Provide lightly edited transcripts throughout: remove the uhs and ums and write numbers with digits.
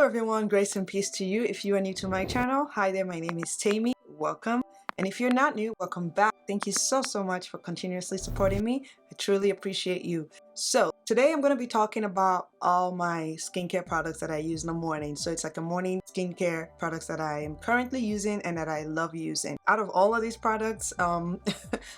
everyone, grace and peace to you. If you are new to my channel, hi there, my name is Temie. Welcome. And if you're not new, welcome back. Thank you so much for continuously supporting me. I truly appreciate you. So today I'm going to be talking about all my skincare products that I use in the morning. So it's like a morning skincare products that I am currently using and that I love using. Out of all of these products, I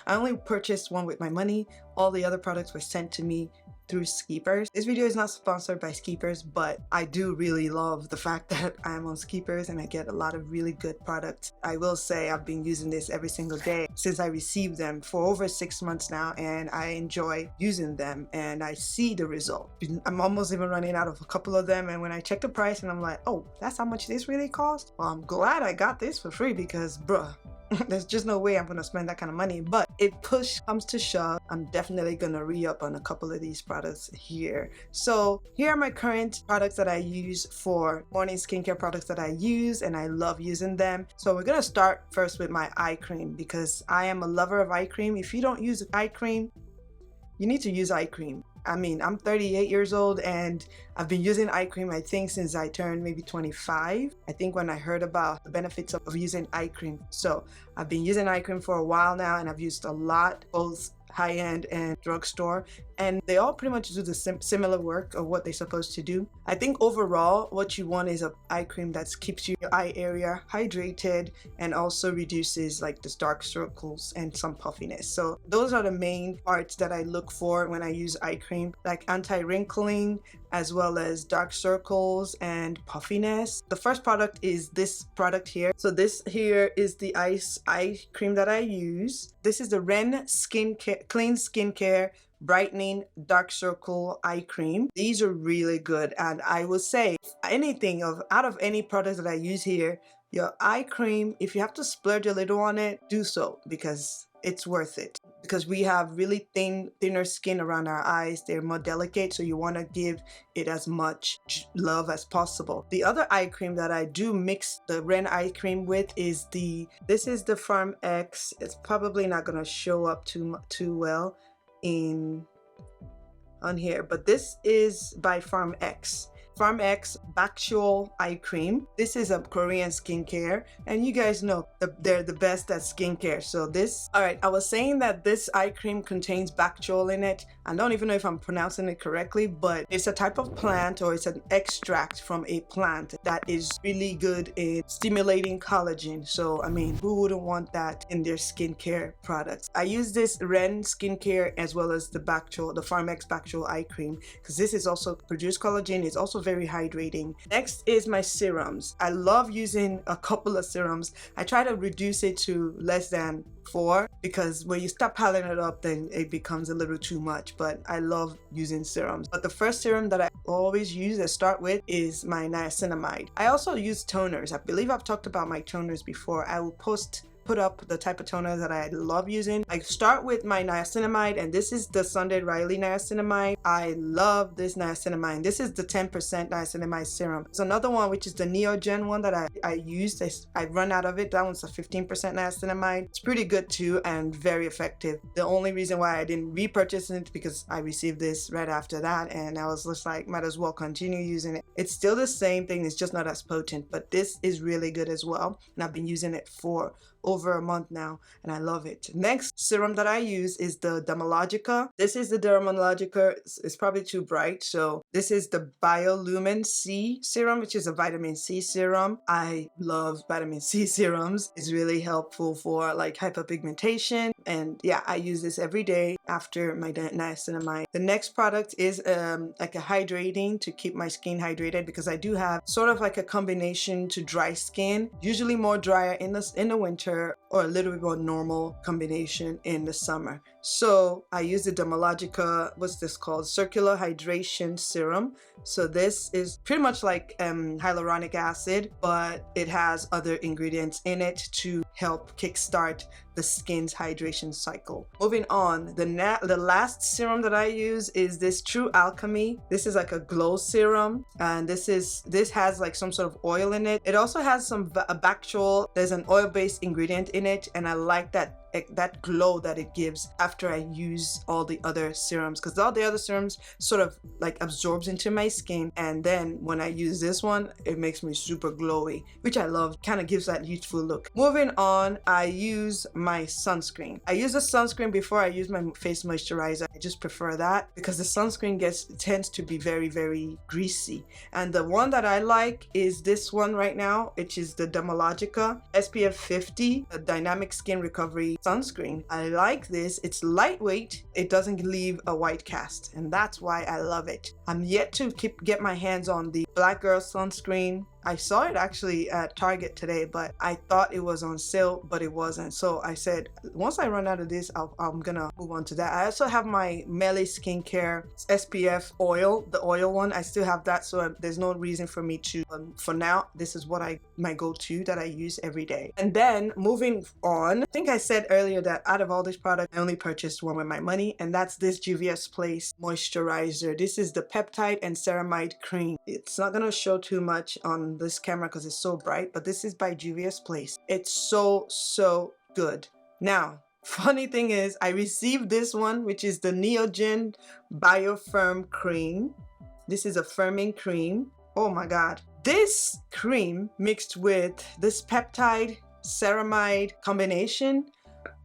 only purchased one with my money. All the other products were sent to me through Skeepers. This video is not sponsored by Skeepers, but I do really love the fact that I'm on Skeepers and I get a lot of really good products. I will say I've been using this every single day since I received them for over 6 months now, and I enjoy using them and I see the result. I'm almost even running out of a couple of them, and when I check the price and I'm like, oh, that's how much this really cost? Well, I'm glad I got this for free because bruh, there's just no way I'm gonna spend that kind of money. But if push comes to shove, I'm definitely gonna re-up on a couple of these products here. So here are my current products that I use for morning skincare products that I use, and I love using them. So we're gonna start first with my eye cream because I am a lover of eye cream. If you don't use eye cream, you need to use eye cream. I mean, I'm 38 years old and I've been using eye cream, I think, since I turned maybe 25. I think when I heard about the benefits of using eye cream. So I've been using eye cream for a while now, and I've used a lot, both high-end and drugstore, and they all pretty much do the similar work of what they're supposed to do. I think overall what you want is a eye cream that keeps your eye area hydrated and also reduces like the dark circles and some puffiness. So those are the main parts that I look for when I use eye cream, like anti-wrinkling as well as dark circles and puffiness. The first product is this product here. So this here is the eye cream that I use. This is the Ren Clean Skincare Brightening Dark Circle Eye Cream. These are really good, and I will say out of any products that I use here, your eye cream, if you have to splurge a little on it, do so because it's worth it. Because we have really thinner skin around our eyes, they're more delicate, so you want to give it as much love as possible. The other eye cream that I do mix the Ren eye cream with is this is the Farm X. It's probably not going to show up too well on here, but this is by Farm X Actual Eye Cream. This is a Korean skincare, and you guys know they're the best at skincare. So this, all right, I was saying that this eye cream contains Bacchol in it. I don't even know if I'm pronouncing it correctly, but it's a type of plant, or it's an extract from a plant that is really good in stimulating collagen. So I mean, who wouldn't want that in their skincare products? I use this Ren skincare as well as the Farm X Bacchol eye cream because this is also produce collagen. It's also very hydrating. Next is my serums. I love using a couple of serums. I try to reduce it to less than 4 because when you start piling it up, then it becomes a little too much, but I love using serums. But the first serum that I always use and start with is my niacinamide. I also use toners. I believe I've talked about my toners before. I will put up the type of toner that I love using. I start with my niacinamide, and this is the Sunday Riley niacinamide. I love this niacinamide. This is the 10% niacinamide serum. There's another one which is the Neogen one that I used. I run out of it. That one's a 15% niacinamide. It's pretty good too and very effective. The only reason why I didn't repurchase it because I received this right after that, and I was just like, might as well continue using it. It's still the same thing, it's just not as potent, but this is really good as well, and I've been using it for over a month now, and I love it. Next serum that I use is the Dermatologica. This is the Dermatologica. It's probably too bright, so this is the Biolumin C serum, which is a vitamin C serum. I love vitamin C serums. It's really helpful for like hyperpigmentation, and yeah, I use this every day after my niacinamide. The next product is like a hydrating to keep my skin hydrated because I do have sort of like a combination to dry skin, usually more drier in the winter or a little bit more normal combination in the summer. So I use the Dermatologica, what's this called? Circular Hydration Serum. So this is pretty much like hyaluronic acid, but it has other ingredients in it to help kickstart the skin's hydration cycle. Moving on, the last serum that I use is this True Alchemy. This is like a glow serum, and this has like some sort of oil in it. It also has some Bacchol. There's an oil-based ingredient in it, and I like that that glow that it gives after I use all the other serums, because all the other serums sort of like absorbs into my skin, and then when I use this one, it makes me super glowy, which I love. Kind of gives that youthful look. Moving on, I use my sunscreen. I use a sunscreen before I use my face moisturizer. I just prefer that because the sunscreen tends to be very greasy, and the one that I like is this one right now, which is the Dermatologist SPF 50 Dynamic Skin Recovery Sunscreen. I like this. It's lightweight. It doesn't leave a white cast, and that's why I love it. I'm yet to get my hands on the Black Girl sunscreen. I saw it actually at Target today, but I thought it was on sale, but it wasn't. So I said, once I run out of this, I'm gonna move on to that. I also have my Melee Skincare SPF oil, the oil one. I still have that, so there's no reason for me to, for now, this is what my go-to that I use every day. And then moving on, I think I said earlier that out of all these products, I only purchased one with my money, and that's this Juvia's Place moisturizer. This is the peptide and ceramide cream. It's not gonna show too much on this camera because it's so bright, but this is by Juvia's Place. It's so good. Now, funny thing is, I received this one, which is the Neogen Biofirm cream. This is a firming cream. Oh my god, this cream mixed with this peptide ceramide combination,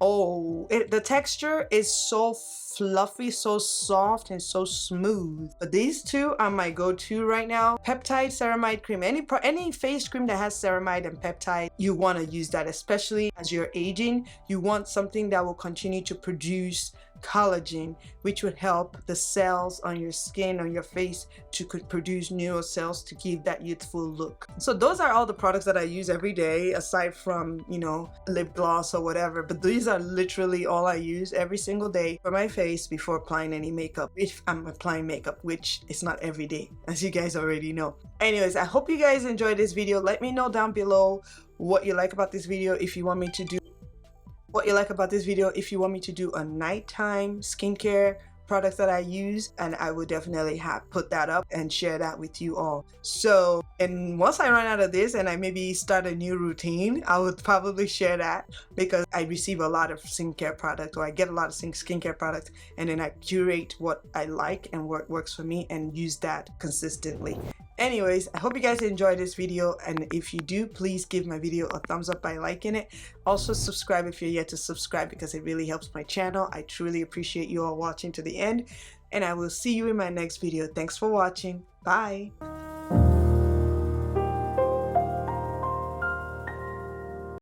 the texture is so fluffy, so soft, and so smooth. But these two are my go-to right now. Peptide ceramide cream. Any face cream that has ceramide and peptide, you want to use that, especially as you're aging. You want something that will continue to produce collagen, which would help the cells on your skin, on your face, to produce new cells to give that youthful look. So those are all the products that I use every day, aside from, you know, lip gloss or whatever. But these are literally all I use every single day for my face before applying any makeup, if I'm applying makeup, which is not every day, as you guys already know. Anyways, I hope you guys enjoyed this video. Let me know down below what you like about this video. If you want me to do if you want me to do a nighttime skincare products that I use, and I would definitely put that up and share that with you all. So, and once I run out of this and I maybe start a new routine, I would probably share that, because I receive a lot of skincare products, or I get a lot of skincare products, and then I curate what I like and what works for me and use that consistently. Anyways, I hope you guys enjoyed this video, and if you do, please give my video a thumbs up by liking it. Also subscribe if you're yet to subscribe, because it really helps my channel. I truly appreciate you all watching to the end, and I will see you in my next video. Thanks for watching. Bye.